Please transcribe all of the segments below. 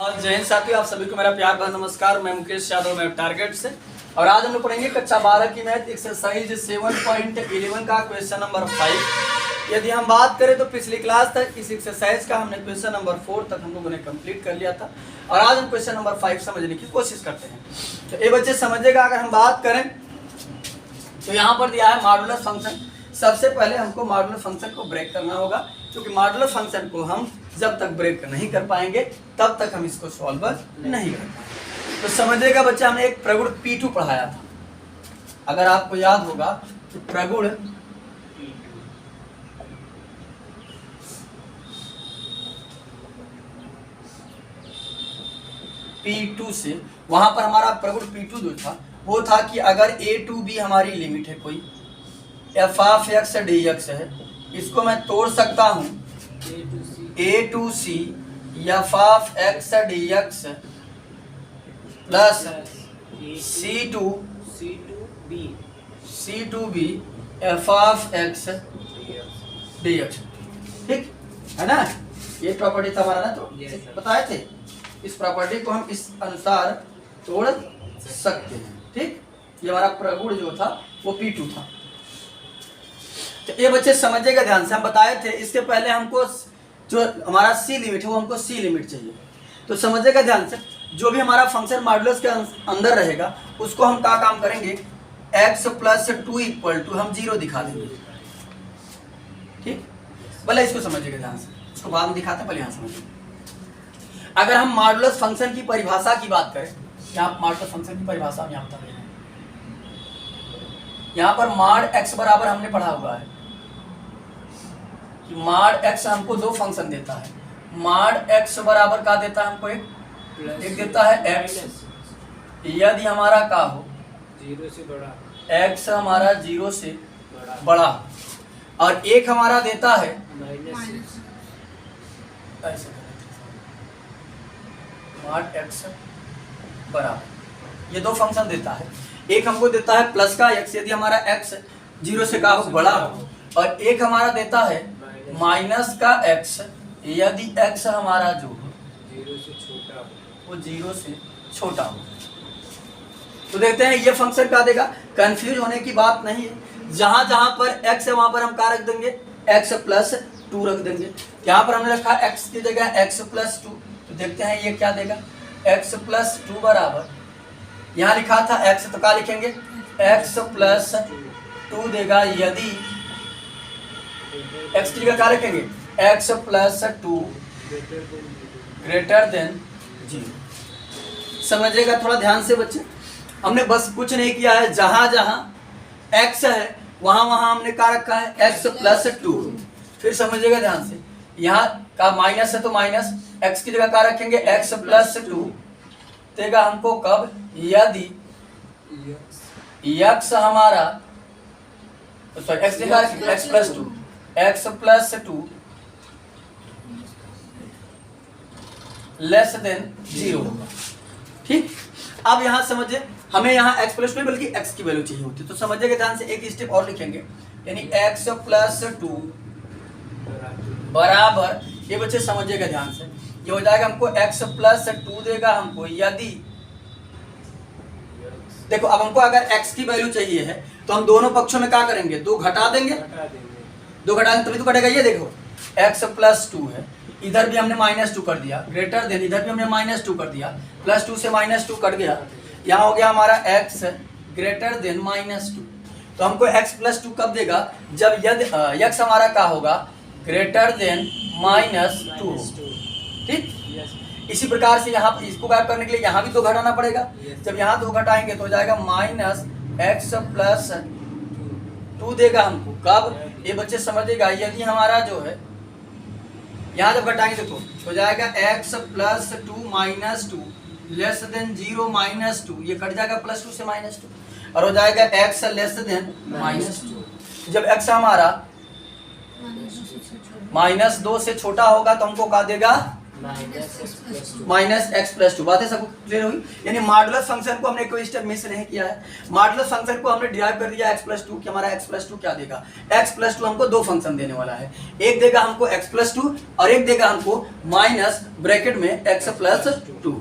और जय हिंद साथियों, आप सभी को मेरा प्यार भरा नमस्कार। मैं मुकेश यादव, मैं टारगेट से। और आज हम लोग पढ़ेंगे कक्षा 12 की मैथ एक्सरसाइज 7.11 का क्वेश्चन नंबर 5। यदि हम बात करें तो पिछली क्लास तक इस एक्सरसाइज का हमने क्वेश्चन नंबर 4 तक हम लोगों ने कंप्लीट कर लिया था और आज हम क्वेश्चन नंबर 5 समझने की कोशिश करते हैं। तो ये बच्चे समझेगा, अगर हम बात करें तो यहाँ पर दिया है मॉडुलस फंक्शन। सबसे पहले हमको मॉडुलस फंक्शन को ब्रेक करना होगा, क्योंकि मॉडुलस फंक्शन को हम जब तक ब्रेक नहीं कर पाएंगे तब तक हम इसको सॉल्व नहीं कर पाएंगे। तो समझिएगा बच्चा, हमने एक प्रगुण P2 पढ़ाया था, अगर आपको याद होगा तो प्रगुण P2 से वहां पर हमारा प्रगुण P2 जो था वो था कि अगर A to B हमारी लिमिट है, कोई f of x dx है, इसको मैं तोड़ सकता हूं A to C f of x dx plus C to B f of x dx। ठीक है ना, ये प्रॉपर्टी था हमारा ना, तो बताए थे इस प्रॉपर्टी को हम इस अनुसार तोड़ सकते हैं। ठीक, ये हमारा प्रगुण जो था वो P2 था। तो ये बच्चे समझिएगा ध्यान से, हम बताए थे इसके पहले हमको जो हमारा C लिमिट है वो हमको C लिमिट चाहिए। तो समझिएगा ध्यान से, जो भी हमारा फंक्शन मॉडुलस के अंदर रहेगा उसको हम क्या काम करेंगे, x प्लस 2 इक्वल टू हम 0 दिखा देंगे। ठीक, भले इसको समझिएगा ध्यान से, इसको बाद में दिखाते हैं, पहले यहाँ समझिए। अगर हम मॉडुलस फंक्शन की परिभाषा की बात करें, यहाँ मॉडुलस फंक्शन की परिभाषा हम यहाँ बता रहे हैं। यहाँ पर मॉड x बराबर हमने पढ़ा हुआ है कि मॉड x हमको दो फंक्शन देता है। मॉड x बराबर का देता है हमको, एक देता है x यदि हमारा का हो 0 से बड़ा, x हमारा 0 से बड़ा, और एक हमारा देता है ऐसे मॉड x बराबर, ये दो फंक्शन देता है। एक हमको देता है प्लस का x यदि हमारा x 0 से का हो बड़ा हो, और एक हमारा देता है माइनस का x यदि x हमारा जो हो 0 से छोटा, वो 0 से छोटा हो। तो देखते हैं ये फंक्शन क्या देगा। कंफ्यूज होने की बात नहीं है, जहां जहां पर x है वहां पर हम क्या रख देंगे, x प्लस 2 रख देंगे। यहाँ पर हमने रखा x की जगह x प्लस 2, तो देखते हैं ये क्या देगा, x प्लस 2 बराबर, यहाँ लिखा था x तो क्या लिखेंगे, x प्लस 2 देगा यदि x की जगह क्या लिखेंगे, x प्लस 2 ग्रेटर देन 0। समझिएगा थोड़ा ध्यान से बच्चे, हमने बस कुछ नहीं किया है, जहां जहां x है वहां वहां हमने क्या रखा है, x प्लस 2। फिर समझिएगा ध्यान से, यहाँ का माइनस है तो माइनस, x की जगह क्या रखेंगे, x प्लस 2 देगा हमको कब, यदि x हमारा सॉरी x जगह रखेंगे x प्लस 2 लेस देन 0 होगा। ठीक, अब यहाँ समझिए, हमें यहाँ x प्लस 2 बल्कि x की वैल्यू चाहिए होती है। तो समझिएगा ध्यान से, एक स्टेप और लिखेंगे, यानी x प्लस 2 बराबर, ये बच्चे समझिएगा ध्यान से, ये हो जाएगा हमको x प्लस 2 देगा हमको यदि, देखो अब हमको अगर x की वैल्यू चाहिए है तो हम दोनों पक्षों में क्या करेंगे, 2 घटा देंगे, 2 घटा देंगे तभी तो कटेगा। ये देखो x प्लस 2 है, इधर भी हमने माइनस 2 कर दिया, ग्रेटर देन इधर भी हमने माइनस 2 कर दिया, प्लस 2 से माइनस 2 कट गया, यहाँ हो गया हमारा x ग्रेटर देन माइनस 2। तो हमको x प्लस 2 कब देगा, जब यदि x हमारा क्या होगा, ग्रेटर देन माइनस 2। ठीक, इसी प्रकार से यहाँ इसको क्या करने के लिए यहाँ भी 2 घटाना पड़ेगा। जब यहाँ 2 घटाएंगे तो हो जाएगा माइनस x प्लस 2 देगा हमको कब, ये बच्चे समझिएगा, यदि हमारा जो है यहाँ जब घटाएंगे देखो हो जाएगा x plus 2 minus 2 less than 0 minus 2, ये कट जाएगा प्लस 2 से माइनस 2, और हो जाएगा x लेस देन माइनस 2। जब x हमारा माइनस 2 से छोटा होगा तो हमको क्या देगा, माइनस एक्स प्लस टू। बातें सबको क्लियर हुई? यानी मॉडुलस फंक्शन को हमने कोई स्टेप मिस नहीं किया है। मॉडुलस फंक्शन को हमने डिराइव कर दिया एक्स प्लस टू कि हमारा एक्स प्लस टू क्या देगा। एक्स प्लस टू हमको दो फंक्शन देने वाला है, एक देगा हमको एक्स प्लस टू और एक देगा हमको माइनस ब्रैकेट में एक्स प्लस टू।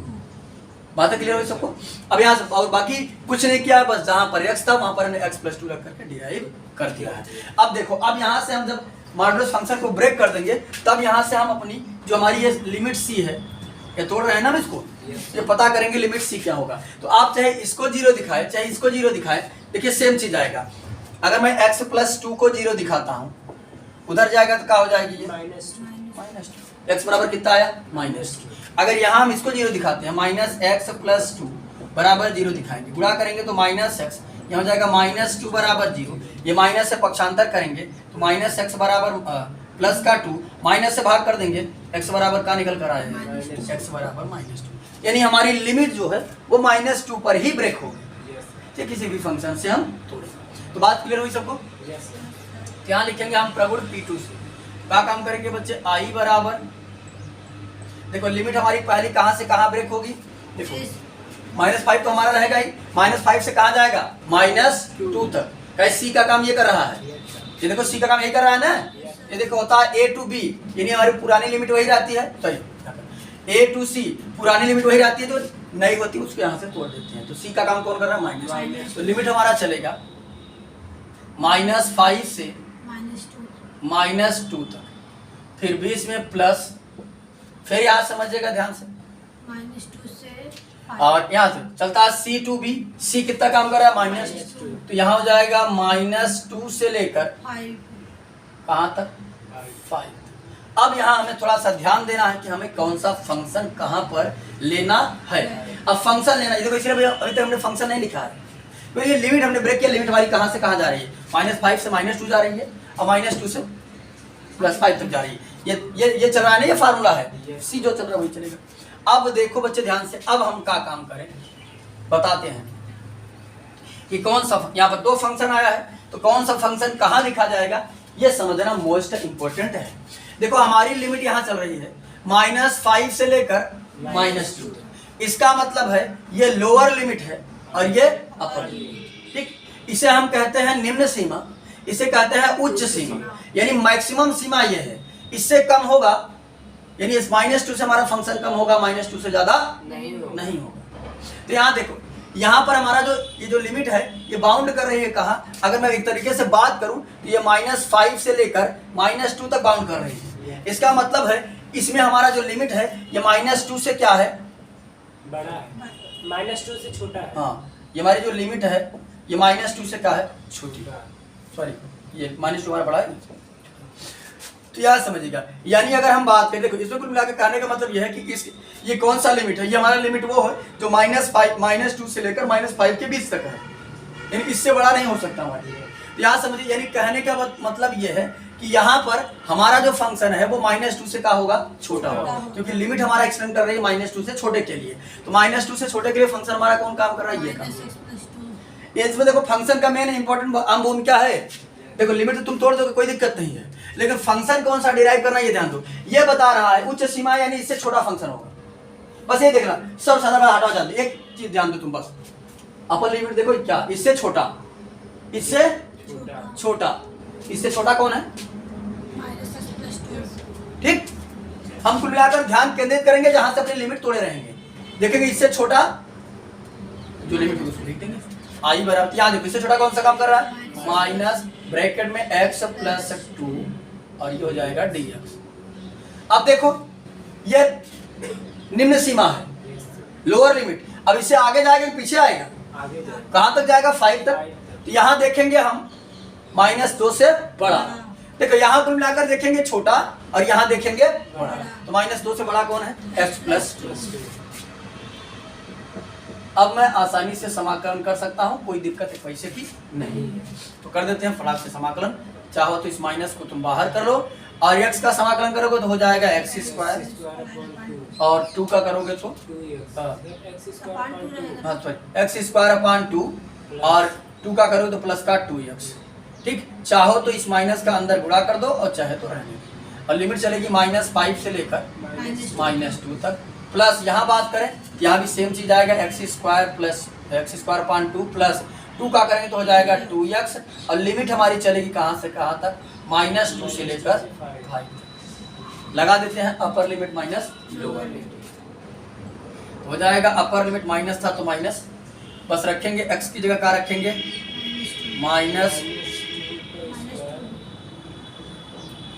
बातें क्लियर हुई सबको? अब यहाँ से और बाकी कुछ नहीं किया, बस जहां पर एक्स था वहां पर हमने एक्स प्लस टू रख करके डिराइव कर दिया है। अब देखो, अब यहाँ से हम जब मॉडुलस फंक्शन को ब्रेक कर देंगे तब यहाँ से हम अपनी जो हमारी ये लिमिट सी है, ये तोड़ रहे हैं ना हम इसको, ये पता करेंगे लिमिट सी क्या होगा। तो आप चाहे इसको जीरो दिखाए चाहे इसको जीरो दिखाए, देखिए सेम चीज आएगा। अगर मैं एक्स प्लस टू को जीरो दिखाता हूँ, उधर जाएगा तो क्या हो जाएगी ये माइनस टू। एक्स बराबर कितना आया? Minus two. अगर यहाँ हम इसको जीरो दिखाते हैं, माइनस एक्स प्लस टू बराबर जीरो दिखाएंगे, गुणा करेंगे तो माइनस एक्स, यहाँ हो जाएगा माइनस टू बराबर जीरो। ये माइनस से पक्षांतर करेंगे तो माइनस एक्स बराबर प्लस का टू, माइनस से भाग कर देंगे, एक्स बराबर का निकल कर आएगा एक्स बराबर माइनस टू। यानी हमारी लिमिट जो है वो माइनस टू पर ही ब्रेक होगी, ये किसी भी फंक्शन से हम तोड़ेंगे। तो बात क्लियर हुई सबको? यहाँ लिखेंगे हम प्रगुण P2 से क्या काम करेंगे बच्चे? आई बराबर, देखो लिमिट हमारी पहली कहाँ से कहाँ ब्रेक होगी? देखो -5 तो हमारा रहेगा ही, -5 से कहाँ जाएगा? -2 तक। कैसे सी का काम ये कर रहा है? ये देखो सी का काम यही कर रहा है ना। ये देखो होता है A to B, यानी हमारी पुरानी लिमिट वही रहती है, सॉरी A to C पुरानी लिमिट वही रहती है, तो नहीं होती उसको यहाँ से तोड़ देते हैं। तो सी का काम कौन कर रहा है? माइनस। तो लिमिट हमारा चलेगा -5 से -2 तक, फिर बीच में प्लस, फिर यहाँ समझिएगा ध्यान से, -2 से और यहाँ से चलता है C to B। C कितना काम कर रहा है? -2। तो यहाँ हो जाएगा -2 से लेकर 5 कहाँ तक? 5। अब यहाँ हमें थोड़ा सा ध्यान देना है कि हमें कौन सा फंक्शन कहाँ पर लेना है। अब फंक्शन लेना, देखो इसलिए अभी तक हमने फंक्शन नहीं लिखा है, तो ये लिमिट हमने ब्रेक किया। लिमिट हमारी कहाँ से कहाँ जा रही है? -5 से -2 जा रही है और -2 से +5 तक जा रही है। ये चल रहा है ना, ये फार्मूला है। सी जो चल रहा है वही चलेगा। अब देखो बच्चे ध्यान से, अब हम क्या काम करें बताते हैं कि कौन सा, यहाँ पर दो फंक्शन आया है तो कौन सा फंक्शन कहाँ लिखा जाएगा, ये समझना मोस्ट इम्पोर्टेंट है। देखो हमारी लिमिट यहाँ चल रही है -5 से लेकर -2। इसका मतलब है ये लोअर लिमिट है और ये अपर लिमिट, ठीक। इसे हम कहते हैं निम्न सीमा, इसे कहते हैं उच्च सीमा, यानी मैक्सिमम सीमा ये है। इससे कम होगा यानी इस -2 से हमारा फंक्शन कम होगा, -2 से ज्यादा नहीं होगा। तो यहाँ देखो, यहाँ पर हमारा जो ये जो लिमिट है ये बाउंड कर रही है कहाँ? अगर मैं एक तरीके से बात करूं तो ये -5 से लेकर -2 तक बाउंड कर रही है। इसका मतलब है इसमें हमारा जो लिमिट है ये -2 से क्या है? बड़ा है, -2 से छोटा है। हाँ, ये हमारी जो लिमिट है ये -2 से क्या है? छोटी। सॉरी, ये -2 हमारा बड़ा है। तो यार समझिएगा, यानी अगर हम बात करें, देखो इसमें कुल मिलाकर कहने का मतलब यह है कि ये कौन सा लिमिट है? ये हमारा लिमिट वो है जो -2 से लेकर -5 के बीच तक है, यानी इससे बड़ा नहीं हो सकता हमारे लिए। तो यहाँ समझिए, यानी कहने का मतलब ये है कि यहाँ पर हमारा जो फंक्शन है वो -2 से क्या होगा? छोटा होगा, क्योंकि लिमिट हमारा एक्सटेंड कर रही है -2 से छोटे के लिए। तो -2 से छोटे के लिए फंक्शन हमारा कौन काम कर रहा है? ये काम। इसमें देखो फंक्शन का मेन इंपॉर्टेंट भूमिका है। देखो लिमिट तो तुम तोड़ दोगे, कोई दिक्कत नहीं है, लेकिन फंक्शन कौन सा डिराइव करना ये ध्यान दो। ये बता रहा है उच्च सीमा, यानी इससे छोटा फंक्शन होगा। बस ये देखना, सब सारा हटा जाते। एक चीज ध्यान दो तुम बस, अपर लिमिट देखो क्या? इससे छोटा, इससे छोटा, इससे छोटा कौन है? ठीक। हम कुल मिलाकर ध्यान केंद्रित करेंगे जहां से अपनी लिमिट तोड़े रहेंगे। देखेंगे इससे छोटा जो लिमिट है उसको लिख देंगे। आई बराबर, यहाँ देखो इससे छोटा कौन सा काम कर रहा है? माइनस ब्रैकेट में x प्लस 2 और ये हो जाएगा dx। अब देखो ये निम्न सीमा है, लोअर लिमिट। अब इससे आगे जाएगा कि पीछे आएगा? आगे कहां तक जाएगा? 5 तक। तो यहाँ देखेंगे हम -2 से बड़ा। देखो यहाँ कुल मिलाकर देखेंगे छोटा और यहाँ देखेंगे बड़ा। तो -2 से बड़ा कौन है? x plus 2। अब मैं आसानी से समाकलन कर सकता हूँ, कोई दिक्कत है पैसे की नहीं। तो कर देते हैं फटाक से समाकलन। चाहो तो इस माइनस को तुम बाहर कर लो और x का समाकलन करोगे तो हो जाएगा x² और 2 का करोगे तो x² और 2 का करोगे तो प्लस का 2x। ठीक, चाहो तो इस माइनस का अंदर गुणा कर दो और चाहे तो रहने दो। और लिमिट चलेगी -5 से लेकर -2 तक। प्लस यहाँ बात करें, यहाँ भी सेम चीज आएगा, x² प्लस x² अपान 2 प्लस 2 का करेंगे तो हो जाएगा 2x, और लिमिट हमारी चलेगी कहाँ से कहाँ तक, -2 से लेकर 5। लगा देते हैं upper limit minus lower limit, हो जाएगा अपर लिमिट माइनस था तो माइनस, बस रखेंगे x की जगह क्या रखेंगे, माइनस,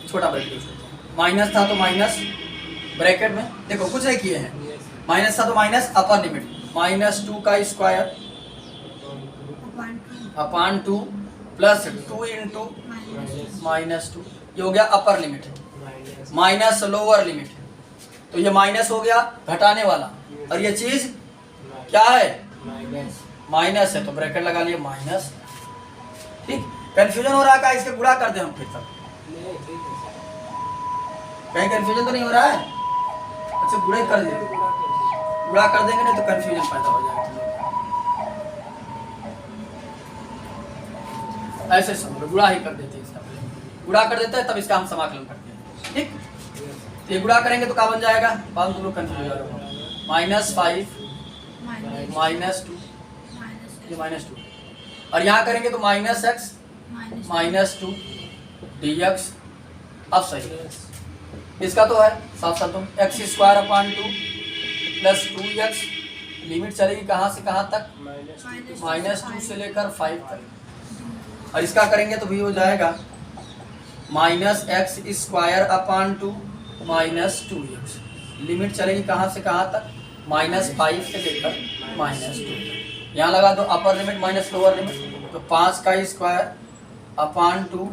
छोटा ब्रैकेट माइनस था तो माइनस, ब्रैकेट में देखो कुछ नहीं किए हैं, माइनस था तो माइनस, अपर लिमिट -2 का स्क्वायर अपान 2 प्लस 2 इंटू -2, ये हो गया upper limit, minus lower limit. तो ये माइनस हो गया घटाने वाला, और ये चीज क्या है, माइनस है, तो ब्रैकेट लगा लिए माइनस। ठीक, कंफ्यूजन हो रहा है, इसके गुणा कर दे हम फिर तक, कहीं कंफ्यूजन तो नहीं हो रहा है। अच्छा गुणा कर दे, गुणा कर देंगे नहीं तो कंफ्यूजन पैदा हो जाएगा। ऐसे समझो, गुणा ही कर देते हैं, इसका गुणा कर देते हैं तब इसका हम समाकलन करते हैं। ठीक, ये गुणा करेंगे तो क्या बन जाएगा, बाद में लोग कंफ्यूज हो जाएगा, -5 -2, ये -2, और यहाँ करेंगे तो -x -2 dx। अब सही, इसका तो है साथ साथ तुम x² अपान 2 प्लस 2x, लिमिट चलेगी कहाँ से कहाँ तक, -2 से लेकर 5 तक, और इसका करेंगे तो भी हो जाएगा -x² अपान 2 -2x, लिमिट चलेगी कहाँ से कहाँ तक, -5 से लेकर -2 तक। यहाँ लगा दो upper limit minus lower limit, तो 5 का स्क्वायर अपान 2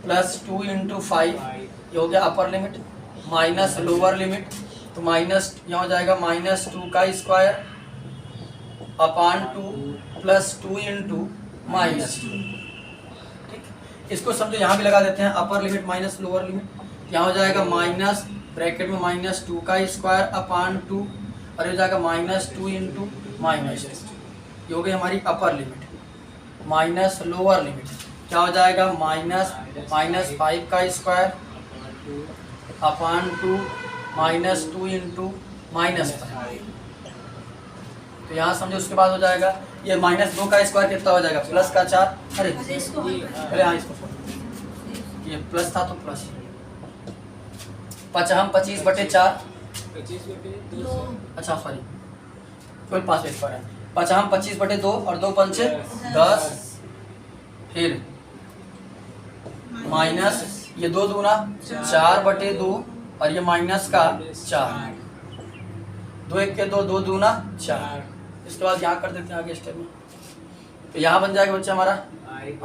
प्लस 2 इंटू 5, ये हो गया upper limit, minus lower limit, तो माइनस यहाँ हो जाएगा -2 का स्क्वायर अपान 2 प्लस 2 इंटू -2। ठीक, इसको समझो, यहाँ भी लगा देते हैं upper limit minus lower limit, यहाँ हो जाएगा माइनस ब्रैकेट में -2 का स्क्वायर अपान 2, और हो जाएगा -2 इंटू -2, ये हो गई हमारी upper limit. Minus lower limit क्या हो जाएगा, -5 का स्क्वायर अपान 2 -2 इंटू -5। तो यहाँ समझो, उसके बाद हो जाएगा ये -2 का स्क्वायर कितना हो जाएगा, प्लस का 4, अरे हाँ इसको ये प्लस था तो प्लस, 25/4, अच्छा सॉरी कोई 5 स्क्वायर है, 25/2 और 2 पंचे 10, फिर माइनस ये 2 दूना 4/2, और ये माइनस का 4, 2 1 के 2, 2 दूना 4। इसके बाद यहाँ कर देते हैं आगे स्टेप में, तो यहाँ बन जाएगा बच्चा हमारा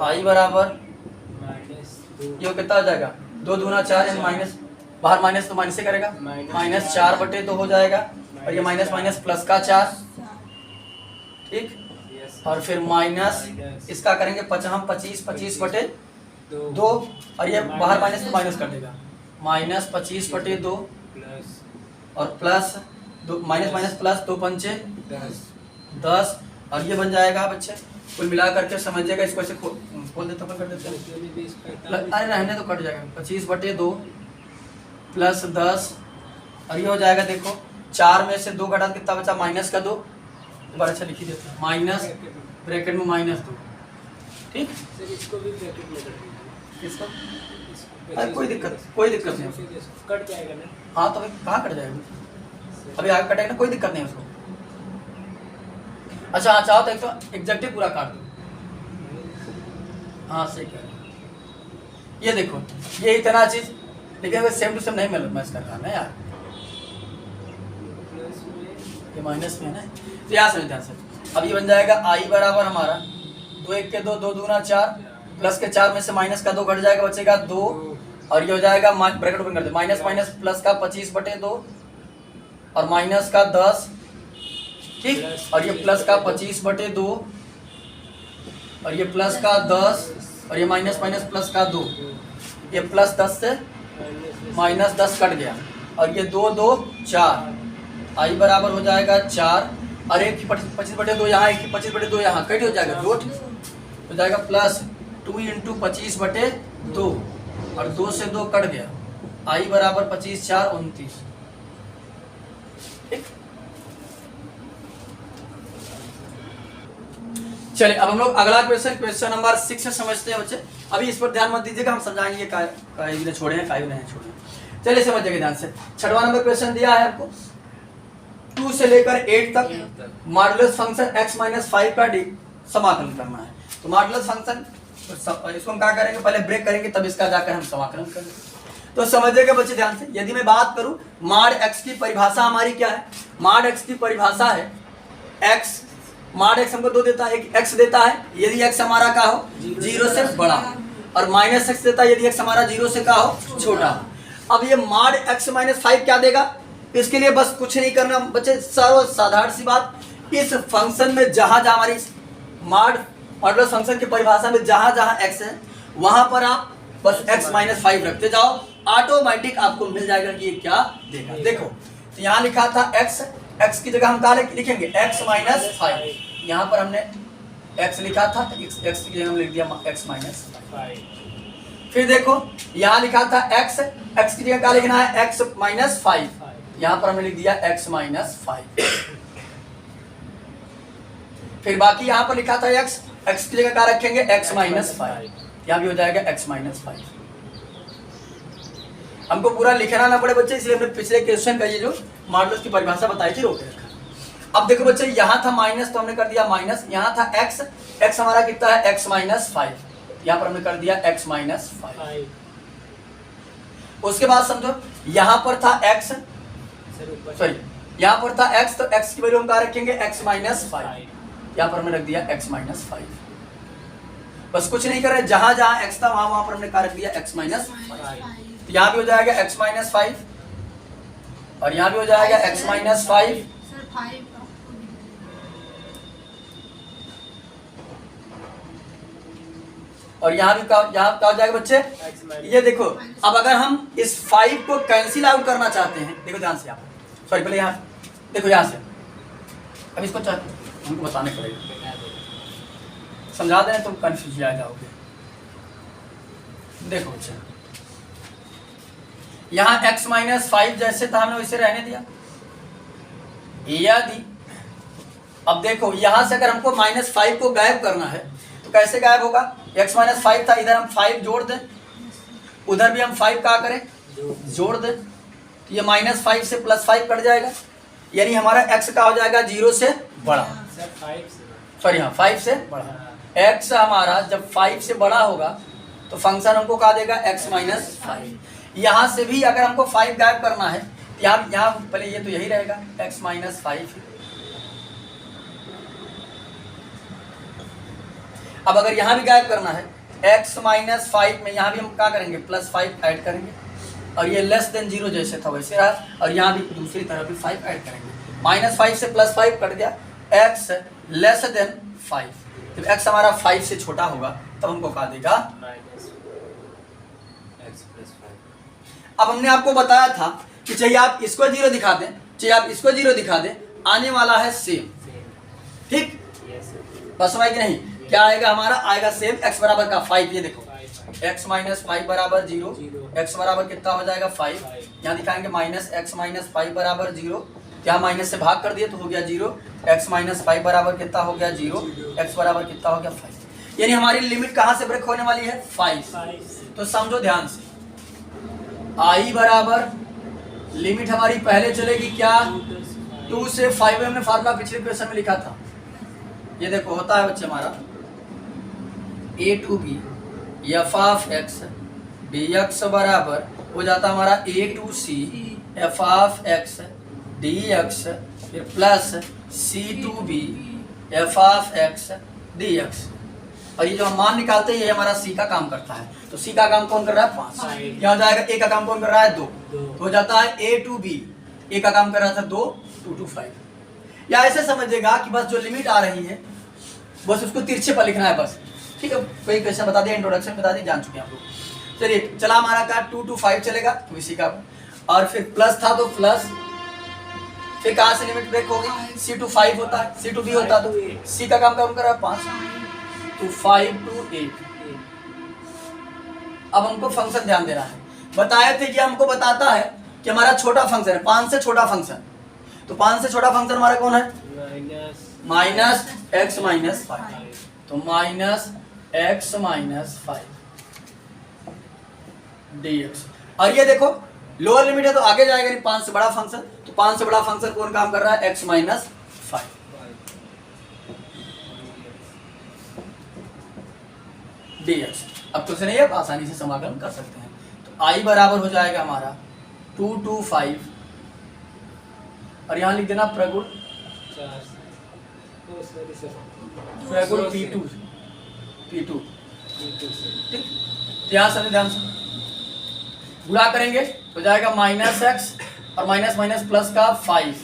i बराबर, ये कितना हो जाएगा, 2 दूना 4, यानी माइनस, बाहर माइनस तो माइनस से करेगा, -4/2 हो जाएगा, और ये माइनस माइनस प्लस का 4। ठीक, और फिर माइनस इसका करेंगे 25/2, और ये बाहर माइनस तो माइनस कर देगा, -25/2 और प्लस माइनस माइनस प्लस 2 पंचे 10, और ये बन जाएगा बच्चे कुल मिला करके समझिएगा, इसको ऐसे खोल देते कर देते हैं, अरे रहने तो कट जाएगा, 25/2 प्लस 10, और ये हो जाएगा, देखो 4 में से 2 घटा कितना बचा, -2, बार अच्छा लिखी देते हैं, माइनस ब्रैकेट में -2। ठीक, इसको भी ब्रैकेट में कर दीजिए, इसको अरे कोई दिक्कत नहीं, कट जाएगा ना, हाँ तो कहाँ कट जाएगा, अभी आगे कटेगा ना, कोई दिक्कत नहीं उसको। अच्छा हाँ, चाहो तो एक तो एग्जैक्टिव पूरा काट दो, हाँ सही कह रहे हो। ये देखो ये इतना चीज, लेकिन सेम टू सेम नहीं मैच कर रहा ना यार, ये माइनस में है ना, तो यहाँ से ध्यान से, अब ये बन जाएगा i बराबर हमारा 2 1 के 2, 2 दूना 4, प्लस के 4 में से माइनस का 2 घट जाएगा, बचेगा 2, और ये हो जाएगा ब्रैकेट ओपन कर दे, माइनस माइनस प्लस का 25/2 और माइनस का 10। ठीक, और ये प्लस का 25/2 और ये प्लस का 10, और ये माइनस माइनस प्लस का 2, ये प्लस 10 से -10 कट गया, और ये 2 2 4, i बराबर हो जाएगा 4, और 1 की 25/2 यहाँ, 1 की 25/2 यहाँ, कट हो जाएगा, रूट हो जाएगा प्लस 2 × 25/2, और 2 से 2 कट गया, आई बराबर 25 4 29। ठीक, चलिए अब हम लोग अगला क्वेश्चन नंबर 6 से समझते हैं बच्चे। अभी इस पर ध्यान मत दीजिएगा, हम समझाएंगे काय छोड़े हैं काय नहीं छोड़े। चलिए समझिएगा ध्यान से। 6वां नंबर क्वेश्चन दिया है आपको 2 से लेकर 8 तक मॉडुलस फंक्शन x - 5 का समाकलन करना है। तो मॉडुलस फंक्शन इसको हम क्या करेंगे, पहले ब्रेक करेंगे तब इसका जाकर हम समाकलन करेंगे। तो समझिएगा बच्चे ध्यान से, यदि मैं बात करूं मॉड x की परिभाषा हमारी क्या है, मॉड x की परिभाषा है x, मॉड x हमको 2 देता है, एक x देता है यदि x हमारा का हो 0 से बड़ा, और माइनस x देता है यदि x हमारा 0 से का हो छोटा। अब ये मॉड x - 5 क्या देगा, इसके लिए बस कुछ नहीं करना बच्चे, सर्व साधारण सी बात, इस फंक्शन में जहां जहां हमारी मॉडुलस फंक्शन की परिभाषा में जहां जहां x है वहां पर आप बस x - 5 रखते जाओ, ऑटोमेटिक आपको मिल जाएगा कि ये क्या देगा। देखो तो यहाँ लिखा था x की जगह हम क्या लिखेंगे x - 5, यहाँ पर हमने x लिखा था, x की जगह हम लिख दिया x - 5। फिर देखो यहाँ लिखा था x की जगह क्या लिखना है x - 5, यहाँ पर हमने लिख दिया x - 5। फिर बाकी यहाँ पर लिखा था x की जगह क्या रखेंगे x - 5, यहाँ भी हो जाएगा x - 5। हमको पूरा लिखना ना पड़े बच्चे, इसलिए हमने पिछले क्वेश्चन का ये जो मॉडुलस की परिभाषा बताई थी रोक रखा। अब देखो बच्चे यहाँ था माइनस तो हमने कर दिया माइनस, यहाँ था x हमारा कितना है x - 5, यहाँ पर हमने कर दिया x - 5। उसके बाद समझो यहाँ पर था x, सॉरी यहाँ पर था x, तो x की वैल्यू हम क्या रखेंगे x - 5, यहाँ पर हमने रख दिया x - 5। बस कुछ नहीं कर रहे, जहां जहां x था वहां पर हमने क्या रख दिया x - 5। तो यहाँ भी हो जाएगा x - 5 और यहाँ भी हो जाएगा x - 5। सर 5 और यहाँ भी क्या हो जाएगा बच्चे, ये देखो अब अगर हम इस 5 को कैंसिल आउट करना चाहते हैं, देखो ध्यान से आप, सॉरी पहले यहाँ देखो, यहाँ से अब इसको हमको बताने पड़ेगा, समझा दें तो कंफ्यूज आ जाओगे। देखो बच्चे यहाँ x - 5 जैसे था हमने वैसे रहने दिया, यदि अब देखो यहाँ से अगर हमको -5 को गायब करना है तो कैसे गायब होगा, x - 5 था, इधर हम 5 जोड़ दें, उधर भी हम 5 क्या करें जोड़ दें, तो ये -5 से +5 कट जाएगा, यानी हमारा x का हो जाएगा 0 से बड़ा, सॉरी हाँ 5 से बड़ा। x हमारा जब 5 से बड़ा होगा तो फंक्शन हमको क्या देगा x - 5। यहाँ से भी अगर हमको 5 गायब करना है, यहाँ पहले ये तो यही रहेगा x - 5। अब अगर यहाँ भी गायब करना है x - 5 में, यहाँ भी हम क्या करेंगे +5 ऐड करेंगे, और ये <0 जैसे था वैसे रहा, और यहाँ भी दूसरी तरफ भी 5 ऐड करेंगे, -5 से +5 कट गया, x < 5। जब x हमारा 5 से छोटा होगा तब हमको क्या देगा। अब हमने आपको बताया था कि चाहे आप इसको 0 दिखा दें, चाहे आप इसको 0 दिखा दें, आने वाला है सेम, ठीक, बस समझ कि नहीं, क्या आएगा हमारा, आएगा सेम x बराबर का 5। ये देखो x - 5 बराबर 0, x बराबर कितना हो जाएगा 5, यहाँ दिखाएंगे -x - 5 बराबर 0, यहाँ माइनस से भाग कर दिए तो हो गया 0, x - 5 बराबर कितना हो गया 0, x बराबर कितना हो गया 5, यानी हमारी लिमिट कहाँ से ब्रेक होने वाली है 5। तो समझो ध्यान से, i बराबर लिमिट हमारी पहले चलेगी क्या 2 से 5, हमने फार्मूला पिछले क्वेश्चन में लिखा था, ये देखो होता है बच्चे हमारा a to b f(x) dx बराबर हो जाता हमारा a to c f(x) dx, फिर plus c to b f(x) dx, और ये जो हम मान निकालते हैं ये हमारा c का काम करता है, तो c का काम कौन कर रहा है 5, क्या हो जाएगा a का काम कौन कर रहा है 2, तो हो जाता है a to b, a का काम कर रहा था 2, 2 to 5। या ऐसे समझिएगा कि बस जो लिमिट आ रही है बस उसको तिरछे पर लिखना है बस, ठीक है। कोई क्वेश्चन बता दिया, इंट्रोडक्शन बता दी, जान चुके हैं आप लोग। चलिए चला हमारा का 2 to 5 चलेगा तो इसी का, और फिर प्लस था तो प्लस, फिर कहाँ से लिमिट ब्रेक होगी c to 5 होता है, c to b होता है, तो c का काम कर रहा है 5, तो 5 to 8। अब हमको फंक्शन ध्यान देना है, बताए थे कि हमको बताता है कि हमारा छोटा फंक्शन है, 5 से छोटा फंक्शन। तो 5 से छोटा फंक्शन हमारा कौन है? Minus x minus 5। तो माइनस एक्स माइनस 5 dx। और ये देखो लोअर लिमिट है तो आगे जाएगा नहीं, 5 से बड़ा फंक्शन। तो 5 से बड़ा फंक्शन कौन काम कर रहा है? X minus 5 dx। अब क्वेश्चन है, आप आसानी से समाकलन कर सकते हैं। तो i बराबर हो जाएगा हमारा 2 to 5 और यहाँ लिख देना प्रगुण P2 ठीक। ध्यान से ध्यान से गुणा करेंगे तो जाएगा माइनस एक्स और माइनस माइनस प्लस का 5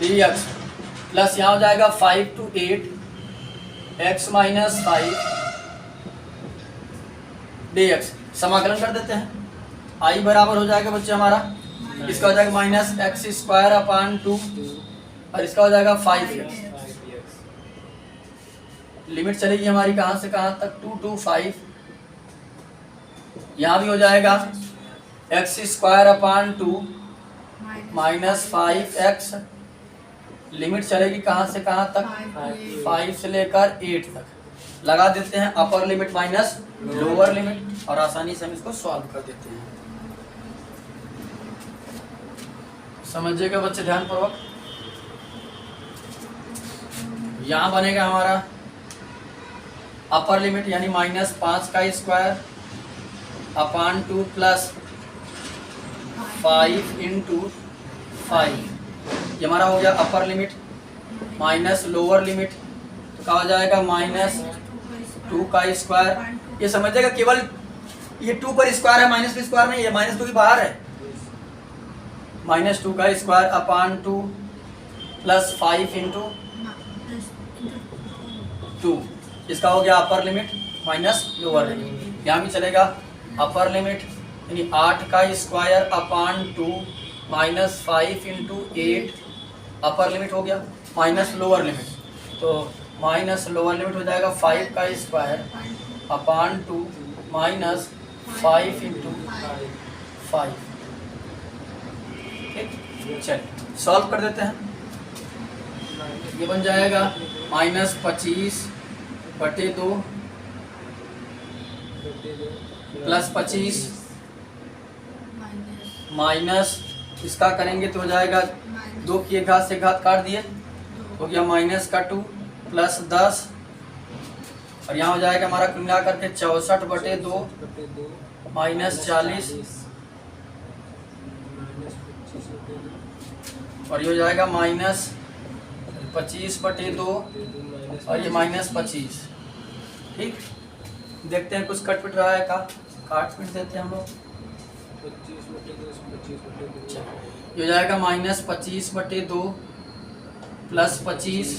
dx प्लस यहाँ हो जाएगा 5 to 8 x माइनस 5 dx। समाकलन कर देते हैं। i बराबर हो जाएगा बच्चे हमारा, इसका हो जाएगा माइनस एक्स स्क्वायर अपान 2 और इसका हो जाएगा 5x। लिमिट चलेगी हमारी कहाँ से कहाँ तक? 2 to 5। यहाँ भी हो जाएगा x square upon 2 minus 5x। Limit चलेगी कहाँ से कहाँ तक? 5 से लेकर 8 तक। लगा देते हैं upper limit minus lower limit और आसानी से हम इसको सॉल्व कर देते हैं। समझिएगा बच्चे ध्यान पूर्वक। यहाँ बनेगा हमारा अपर लिमिट यानी माइनस 5 का स्क्वायर अपान 2 प्लस 5 इंटू 5। ये हमारा हो गया upper limit minus lower limit. तो क्या हो जाएगा? माइनस 2 का स्क्वायर। ये समझिएगा केवल ये 2 पर स्क्वायर है, माइनस का स्क्वायर नहीं है, माइनस 2 की बाहर है। माइनस 2 का स्क्वायर अपान 2 प्लस 5 इंटू 2। इसका हो गया upper limit minus lower limit. यहाँ भी चलेगा अपर लिमिट यानी 8 का square upon 2 minus 5 into 8 upper limit हो गया माइनस लोअर लिमिट। तो माइनस लोअर लिमिट हो जाएगा 5 का स्क्वायर अपान 2 माइनस 5 इंटू 5। ठीक, चलिए सॉल्व कर देते हैं। ये बन जाएगा माइनस 25 बटे 2 प्लस 25 माइनस इसका करेंगे तो हो जाएगा 2 की एक घात से एक घात काट दिए, हो गया माइनस का 2 प्लस 10 और यहाँ हो जाएगा हमारा कुल मिला करके 64 बटे 2 माइनस 40 और ये हो जाएगा माइनस 25 बटे 2 और ये माइनस 25। ठीक, देखते हैं कुछ कट पिट रहा है का, काट पिट देते हैं हम लोग। ये हो जाएगा माइनस 25 बटे 2 प्लस 25।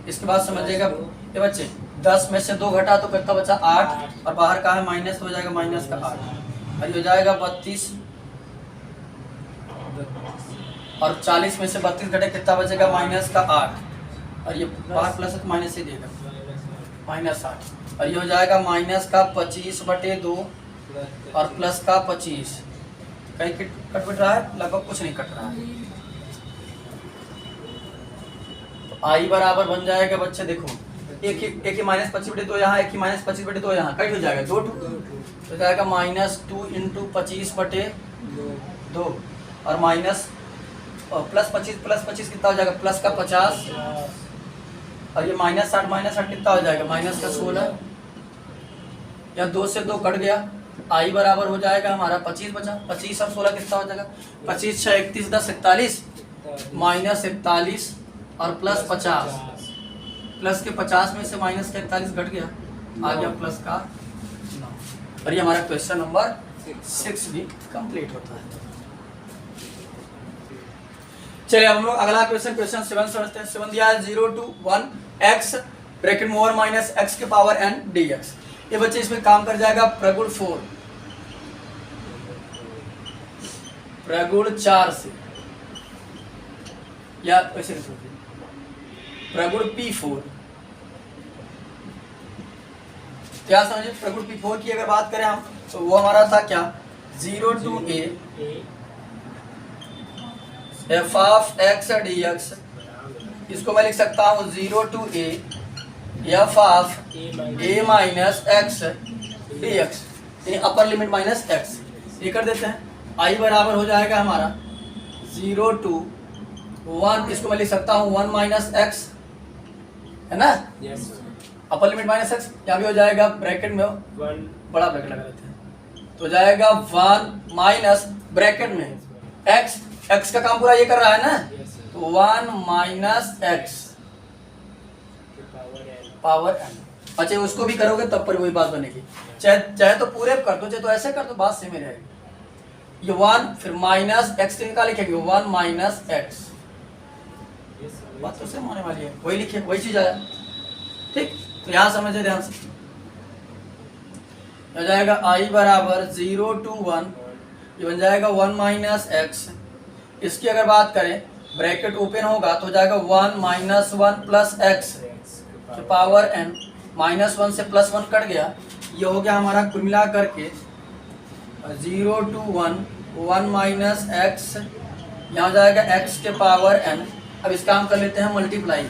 इसके बाद समझिएगा ये बच्चे 10 में से 2 घटा तो कितना बचा? 8 और बाहर का है माइनस, तो हो जाएगा माइनस का 8 और ये हो जाएगा 32 और 40 में से 32 घटे कितना बचेगा? माइनस का 8 और ये बाहर प्लस है तो माइनस से देगा माइनस 8 और ये हो जाएगा माइनस का 25 बटे 2 और प्लस का 25। कहीं कट पिट रहा है? लगभग कुछ नहीं कट रहा है। तो आई बराबर बन जाएगा बच्चे, देखो एक ही माइनस 25 बटे 2 यहाँ, एक ही माइनस 25 बटे 2 यहाँ, कट हो जाएगा 2 तो जाएगा माइनस 2 इंटू 25 बटे 2 और माइनस प्लस 25 कितना हो जाएगा? प्लस का 50 और ये माइनस 60 कितना हो जाएगा? माइनस का 16। या 2 से 2 कट गया। आई बराबर हो जाएगा हमारा 25 बचा, 25 और 16 कितना हो जाएगा? 25 6 31 10 41 माइनस 41 और प्लस 50। प्लस के 50 में से माइनस का 41 घट गया, आ गया प्लस का 9 और ये हमारा क्वेश्चन नंबर 6 भी कंप्लीट होता है। चलिए हम लोग अगला क्वेश्चन 7 समझते हैं। 7 दिया है 0 to 1 x ब्रैकेट में और माइनस x के पावर n dx। ये बच्चे इसमें काम कर जाएगा प्रगुण 4 प्रगुण 4 से या वैसे प्रगुण P4 क्या समझे, प्रगुण P4 की अगर बात करें हम तो वो हमारा था क्या, 0 to a f of x dx, इसको मैं लिख सकता हूँ 0 to a f of a minus x dx, यानी अपर लिमिट माइनस एक्स। ये कर देते हैं, i बराबर हो जाएगा हमारा 0 to 1, इसको मैं लिख सकता हूँ 1 माइनस एक्स, है ना, yes upper limit minus x. यहाँ भी हो जाएगा ब्रैकेट में, 1 बड़ा ब्रैकेट लगा देते हैं, तो जाएगा 1 माइनस ब्रैकेट में x, x का काम पूरा ये कर रहा है ना, यस तो 1 माइनस एक्स पावर n। अच्छा उसको भी करोगे तब पर वही बात बनेगी, चाहे तो पूरे कर दो, चाहे तो ऐसे कर दो, बात सेम ही रहेगी। ये 1 फिर माइनस एक्स का लिखेंगे 1 माइनस एक्स, बात तो सेम होने वाली है, वही लिखे वही चीज आया, ठीक। तो यहाँ समझे ध्यान से, हो जाएगा i बराबर 0 to 1, ये बन जाएगा 1 माइनस एक्स। इसकी अगर बात करें ब्रैकेट ओपन होगा तो हो जाएगा 1 माइनस 1 प्लस एक्स के पावर n, माइनस 1 से प्लस 1 कट गया, ये हो गया हमारा कुल मिला करके 0 to 1 1 माइनस एक्स, यहाँ हो जाएगा x के पावर n। अब इसका हम कर लेते हैं मल्टीप्लाई,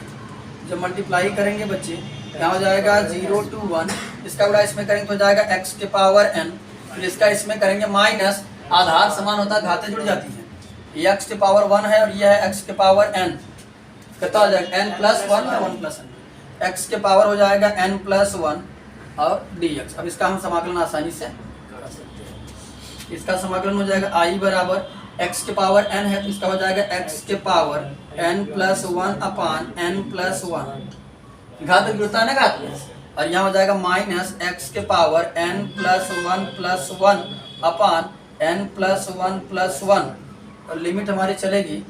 जब मल्टीप्लाई करेंगे बच्चे यहाँ हो जाएगा 0 to 1, इसका बड़ा इसमें करेंगे तो हो जाएगा x के पावर n, फिर इसका इसमें करेंगे माइनस, आधार समान होता है घातें जुड़ जाती हैं, ये x के पावर 1 है और ये है x के पावर n, कितना हो जाएगा n प्लस 1 या 1 प्लस n, x के पावर हो जाएगा n प्लस 1 और dx। अब इसका हम समाकलन आसानी से कर सकते हैं, इसका समाकलन हो जाएगा i बराबर x के पावर n है तो इसका हो जाएगा x के पावर n प्लस 1 अपान n प्लस 1, घात जुड़ता है ना घात में, और यहाँ हो जाएगा माइनस x के पावर n प्लस 1 अपान n प्लस 1, और लिमिट हमारी चलेगी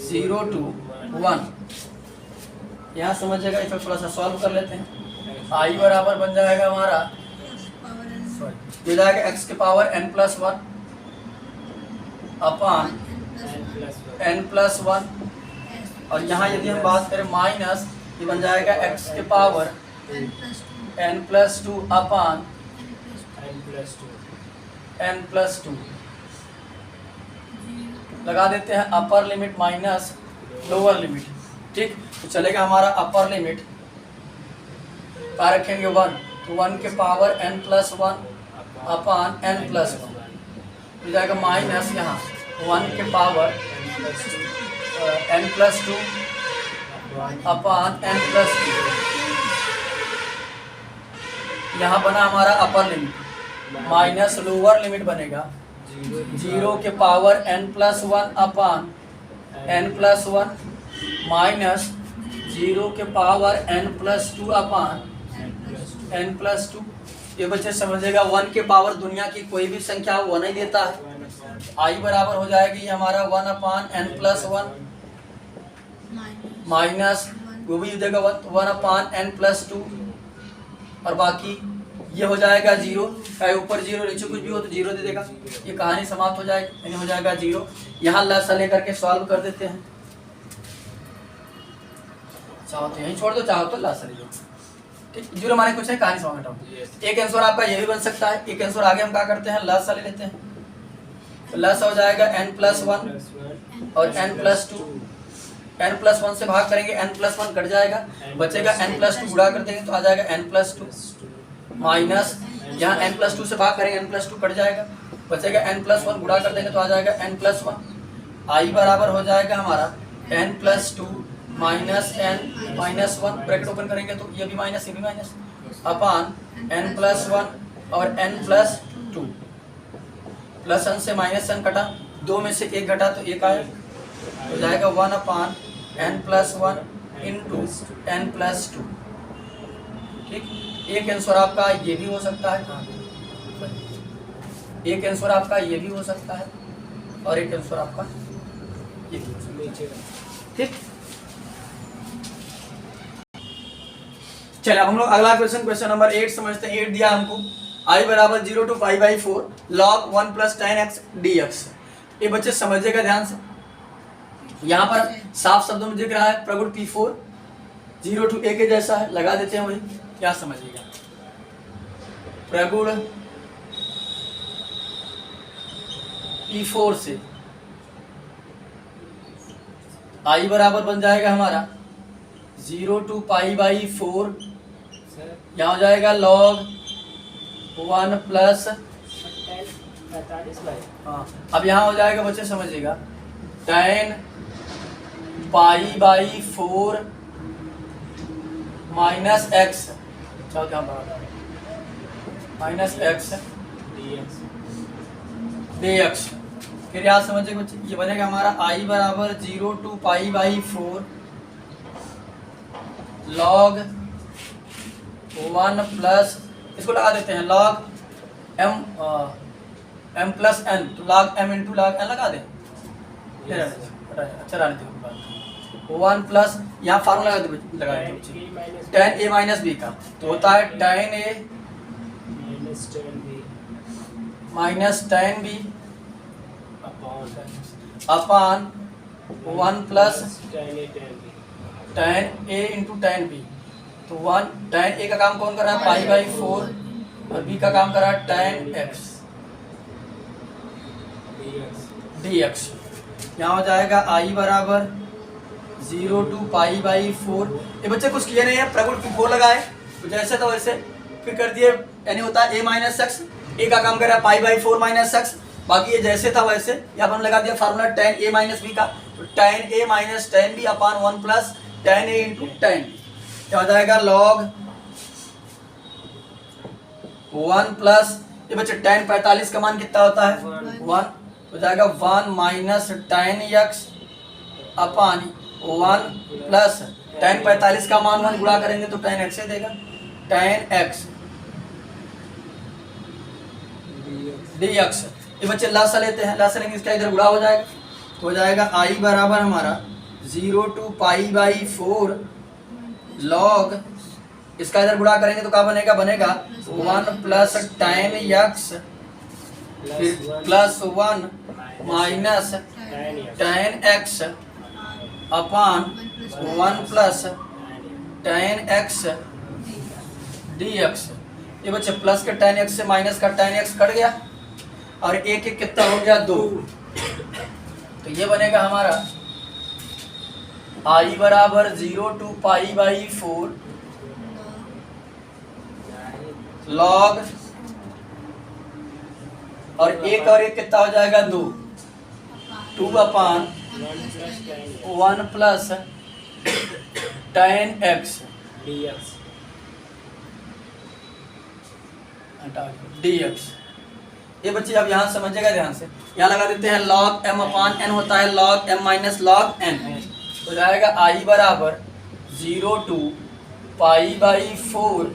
0 to 1। यहाँ समझिएगा, इसे थोड़ा सा सॉल्व कर लेते हैं। i बराबर बन जाएगा हमारा, ये जाएगा x के पावर n प्लस 1 अपान n प्लस 1, और यहाँ यदि हम बात करें माइनस, ये बन जाएगा x के पावर n प्लस 2 अपान n प्लस 2, लगा देते हैं upper limit minus lower limit, ठीक। तो चलेगा हमारा अपर लिमिट क्या रखेंगे 1, तो 1 के पावर n प्लस 1 अपान n प्लस 1, हो जाएगा माइनस यहाँ 1 के पावर n प्लस 2 अपान n प्लस 2, यहाँ बना हमारा upper limit, minus lower limit बनेगा 0 के पावर n प्लस 1 अपान n प्लस 1 माइनस 0 के पावर n प्लस 2 अपान n प्लस 2। ये बच्चे समझेगा 1 के पावर दुनिया की कोई भी संख्या वो नहीं देता है, i बराबर हो जाएगी हमारा 1 अपान n प्लस 1 माइनस वो भी देगा 1 अपान n प्लस 2, और बाकी ये हो जाएगा 0, चाहे ऊपर 0 नीचे कुछ भी हो तो 0 दे देगा, ये कहानी समाप्त हो जाएगी, यानी हो जाएगा 0। यहाँ लसा लेकर के सॉल्व कर देते हैं, चाहो तो यहीं छोड़ दो, चाहो तो लसा ले लो, ठीक। 0 माने कुछ नहीं, कहानी समाप्त हो। एक आंसर आपका ये भी बन सकता है, एक आंसर आगे हम क्या करते हैं लसा ले लेते हैं, तो लसा हो जाएगा n प्लस 1 और n प्लस 2, n प्लस 1 से भाग करेंगे n प्लस 1 कट जाएगा, बचेगा n प्लस 2, गुणा कर देंगे तो आ जाएगा n प्लस 2 माइनस, यहाँ n प्लस 2 से भाग करेंगे n प्लस 2 कट जाएगा, बचेगा n प्लस 1, गुणा कर देंगे तो आ जाएगा n प्लस 1। i बराबर हो जाएगा हमारा n plus 2 minus n minus 1, bracket open करेंगे तो ये भी माइनस ये भी माइनस अपान n प्लस 1 और n प्लस 2, प्लस n से माइनस n कटा, 2 में से 1 घटा तो 1 आया, हो जाएगा 1 अपान n plus 1 into n plus 2, ठीक। एक आंसर आपका ये भी हो सकता है, एक आंसर आपका ये भी हो सकता है, और एक आंसर आपका ये भी हो सकता है, ठीक। चलिए अब हम लोग अगला क्वेश्चन नंबर 8 समझते हैं। 8 दिया हमको i बराबर 0 to π/4 log 1 plus 10x dx। ये बच्चे समझिएगा ध्यान से, यहाँ पर साफ शब्दों में दिख रहा है प्रगुण P4 0 to a के जैसा है, लगा देते हैं वही, क्या समझिएगा। प्रगुण P4 से I बराबर बन जाएगा हमारा 0 to पाई बाई 4, सर यहाँ हो जाएगा log 1 प्लस 45 बाई हाँ, अब यहाँ हो जाएगा बच्चे समझिएगा tan pi by 4 minus x, चलो क्या minus x dx D x. फिर याद समझिए बच्चे, ये बनेगा हमारा I बराबर 0 to pi by 4 log 1 plus, इसको लगा देते हैं log m प्लस n, तो log m into log n लगा दें। फिर अच्छा रहने दो, 1 प्लस यहाँ फार्मूला लगा देते बच्चे tan a माइनस बी का, तो होता है tan a minus tan b upon 1 plus tan a into tan b। तो 1 tan a का काम कौन कर रहा है पाई बाई 4 और b का काम कर रहा है tan x dx। यहाँ हो जाएगा I बराबर 0 to पाई बाई 4। ये बच्चे कुछ किए नहीं है, प्रगुण P4 लगाए तो जैसे तो वैसे, फिर कर दिए यानी होता है a माइनस एक्स, a का काम कर रहा है पाई बाई 4 माइनस एक्स, बाकी ये जैसे था वैसे। यहाँ पर लगा दिया formula tan a minus B का, तो tan a minus tan b upon 1 plus tan a into tan b। क्या हो जाएगा log 1 प्लस, ये बच्चे tan 45 का मान कितना होता है 1, हो जाएगा 1 माइनस tan x अपान 1 प्लस tan 45 का मान 1 गुणा करेंगे तो tan x से देगा tan x dx। ये बच्चे लासा लेते हैं, लासा लेंगे इसका इधर गुणा हो जाएगा, तो हो जाएगा I बराबर हमारा 0 to पाई बाई 4 log, इसका इधर गुणा करेंगे तो क्या बनेगा, बनेगा 1 प्लस tan x फिर प्लस 1 माइनस tan x अपान 1 प्लस tan x dx। ये बच्चे प्लस का tan x से माइनस का tan x कट गया और एक एक कितना हो गया 2, तो ये बनेगा हमारा I बराबर 0 to पाई बाई 4 log, और एक और एक कितना हो जाएगा 2 अपान 1 प्लस tan x dx। ये बच्चे अब यहाँ समझिएगा ध्यान से, यहाँ लगा देते हैं log m अपान n होता है log m minus log n, हो जाएगा I बराबर 0 to pi by 4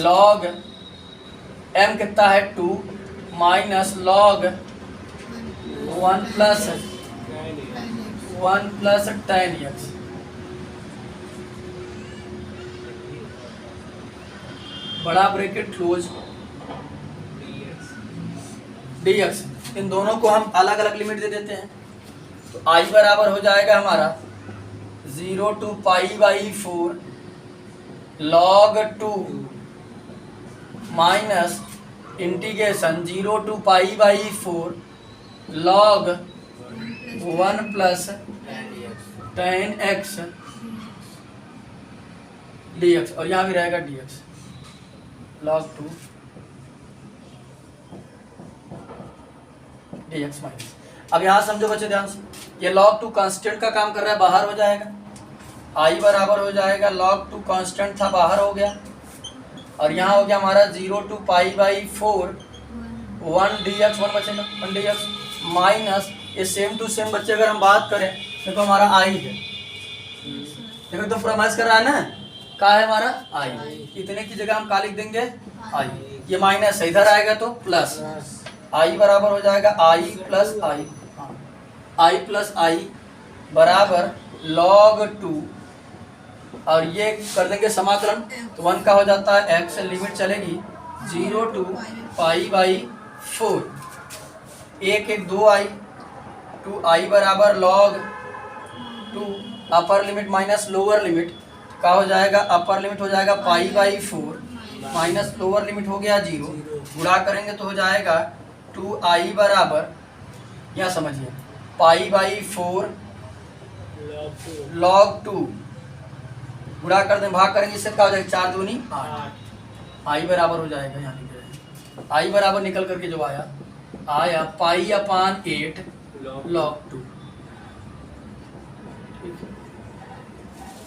log m कितना है 2 minus log 1 plus tan x। बड़ा ब्रैकेट क्लोज dx। इन दोनों को हम अलग अलग लिमिट दे देते हैं, तो I बराबर हो जाएगा हमारा 0 to pi by 4 log 2 minus integration 0 to pi by 4 log 1 plus tan x dx, और यहाँ भी रहेगा dx log 2 dx माइनस। अब यहाँ समझो बच्चे ध्यान से, ये log 2 कांस्टेंट का काम कर रहा है, बाहर हो जाएगा I बराबर हो जाएगा log 2 कांस्टेंट था बाहर हो गया, और यहाँ हो गया हमारा 0 to पाई बाई 4 1 dx 1 बचेगा 1 dx माइनस, ये सेम टू सेम बच्चे अगर हम बात करें देखो हमारा I है, देखो तो पूरा मैच कर रहा है ना, क्या है हमारा I, इतने की जगह हम क्या लिख देंगे I, ये माइनस इधर आएगा तो प्लस, I बराबर हो जाएगा I प्लस I बराबर log 2, और ये कर देंगे समाकलन तो 1 का हो जाता है x, लिमिट चलेगी 0 to पाई बाई 4, एक 2i 2i बराबर log 2 upper limit minus lower limit, का हो जाएगा अपर लिमिट हो जाएगा pi by 4 minus lower limit हो गया 0, गुणा करेंगे तो हो जाएगा 2i बराबर, यहाँ समझिए, पाई बाई 4 log 2, गुणा कर दें, भाग करेंगे, इससे क्या हो जाएगा, 4 दूनी 8, आई बराबर हो जाएगा, यहाँ लिख रहे हैं, आई बराबर निकल करके जो आया पाई अपान 8 log 2।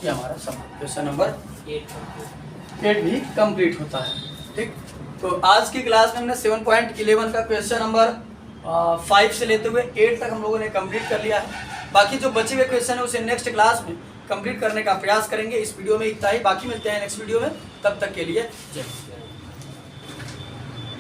ये हमारा क्वेश्चन नंबर 8 भी कंप्लीट होता है। ठीक, तो आज की क्लास में हमने 7.11 का क्वेश्चन नंबर 5 से लेते हुए 8 तक हम लोगों ने कंप्लीट कर लिया है। बाकी जो बचे हुए क्वेश्चन है उसे नेक्स्ट क्लास में कंप्लीट करने का प्रयास करेंगे। इस वीडियो में इतना ही, बाकी मिलते हैं नेक्स्ट वीडियो में, तब तक के लिए जय हिंद।